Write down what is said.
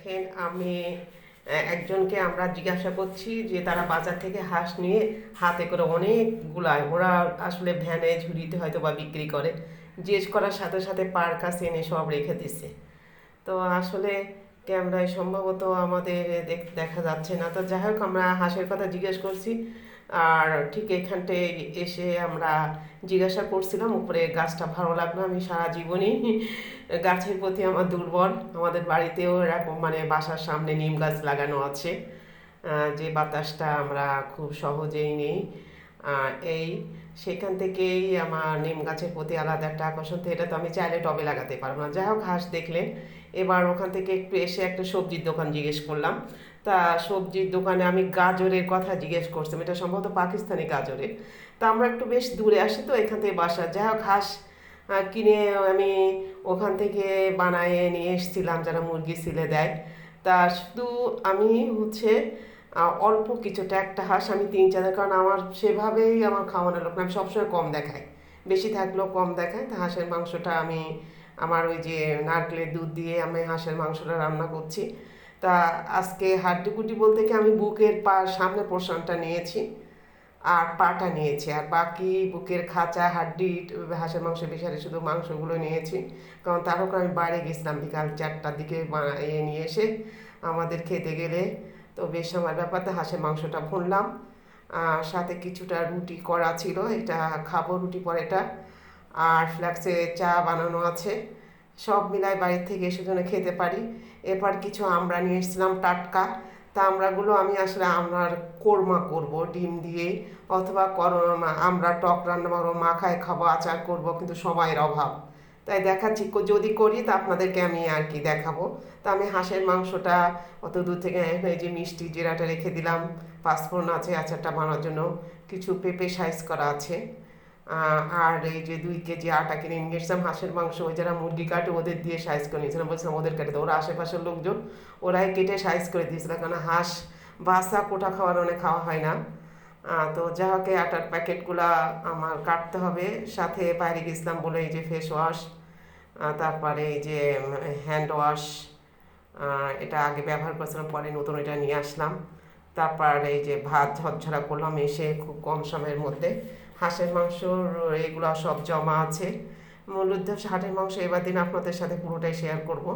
দেখেন আমি একজনকে আমরা জিজ্ঞাসা করছি যে তারা বাজার থেকে হাঁস নিয়ে হাতে করে অনেকগুলা ওরা আসলে ভ্যানে ঝুড়িতে হয়তো বা বিক্রি করে, জিজ্ঞেস করার সাথে সাথে পার কাছে এনে সব রেখে দিচ্ছে। তো আসলে ক্যামেরায় সম্ভবত আমাদের দেখা যাচ্ছে না। তো যাই হোক, আমরা হাঁসের কথা জিজ্ঞেস করছি, আর ঠিক এখানটায় এসে আমরা জিজ্ঞাসা করছিলাম উপরে গাছটা ভালো লাগলো। আমি সারা জীবনই গাছের প্রতি আমার দুর্বল। আমাদের বাড়িতেও এরকম মানে বাসার সামনে নিম গাছ লাগানো আছে, যে বাতাসটা আমরা খুব সহজেই নেই। এই সেখান থেকেই আমার নিম গাছের প্রতি আলাদা একটা আকর্ষণ। তো এটা তো আমি চাইলে টবে লাগাতে পারবো না। যাই হোক, হাঁস দেখলেন। এবার ওখান থেকে একটু এসে একটা সবজির দোকান জিজ্ঞেস করলাম। তা সবজির দোকানে আমি গাজরের কথা জিজ্ঞেস করছিলাম, এটা সম্ভবত পাকিস্তানি গাজরের। তা আমরা একটু বেশ দূরে আসি, তো এখান থেকে বাসা। যাই হোক, হাঁস কিনে আমি ওখান থেকে বানায়ে নিয়ে এসেছিলাম, যারা মুরগি সিলে দেয়। তা শুধু আমি হচ্ছে অল্প কিছুটা, একটা হাঁস আমি 3-4, কারণ আমার সেভাবেই আমার খাওয়ানোর লোক না, আমি সবসময় কম দেখাই, বেশি থাকলেও কম দেখায়। তা হাঁসের মাংসটা আমি আমার ওই যে নারকেলের দুধ দিয়ে আমি হাঁসের মাংসটা রান্না করছি। তা আজকে হাড্ডিগুডি বলতে কি আমি বুকের সামনে পোর্শনটা নিয়েছি আর পাটা নিয়েছি, আর বাকি বুকের খাঁচা হাড্ডি হাঁসের মাংস বিষারে শুধু মাংসগুলো নিয়েছি। কারণ তার উপর আমি বাইরে গেছিলাম বিকাল 4টার দিকে নিয়ে এসে আমাদের খেতে গেলে তো বেশ সময় ব্যাপারটা। হাঁসের মাংসটা ভুনলাম, সাথে কিছুটা রুটি করা ছিল, এটা খাবো রুটি পরেটা, আর ফ্ল্যাক্সে চা বানানো আছে। সব মিলাই বাড়ির থেকে এসে জন্য খেতে পারি। এরপর কিছু আমরা নিয়ে এসেছিলাম টাটকা। তা আমড়াগুলো আমি আসলে আমড়ার কোরমা করব ডিম দিয়ে, অথবা আমরা টক রান্না করবো, মাখায় খাবো, আচার করব, কিন্তু সময়ের অভাব। তাই দেখাচ্ছি যদি করি তা আপনাদেরকে আমি আর কি দেখাবো। তা আমি হাঁসের মাংসটা অত দূর থেকে এই যে মিষ্টি জিরাটা রেখে দিলাম, পাঁচফোড়ন আছে আচারটা বানানোর জন্য, কিছু পেঁপে সাইজ করা আছে, আর এই যে 2 কেজি আটা কিনে নিয়ে এসেছিলাম। হাঁসের মাংস ওই যারা মুরগি কাটে ওদের দিয়ে সাইজ করে নিয়েছিলাম, বলছিলাম ওদের কেটে দেয়, ওরা আশেপাশের লোকজন ওরাই কেটে সাইজ করে দিয়েছিল, কারণ হাঁস বাসা কোটা খাওয়ার অনেক খাওয়া হয় না। তো যা হোক, আটার প্যাকেটগুলা আমার কাটতে হবে। সাথে বাইরে গেছিলাম বলে এই যে ফেস ওয়াশ, তারপরে এই যে হ্যান্ড ওয়াশ, এটা আগে ব্যবহার করছিলাম, পরে নতুন এটা নিয়ে আসলাম। তারপর এই যে ভাত ঝরঝরা করলাম এসে খুব কম সময়ের মধ্যে। হাঁসের মাংস এগুলো সব জমা আছে। মূল উদ্দেশ্য হাঁসের মাংস এবার দিন আপনাদের সাথে পুরোটাই শেয়ার করব।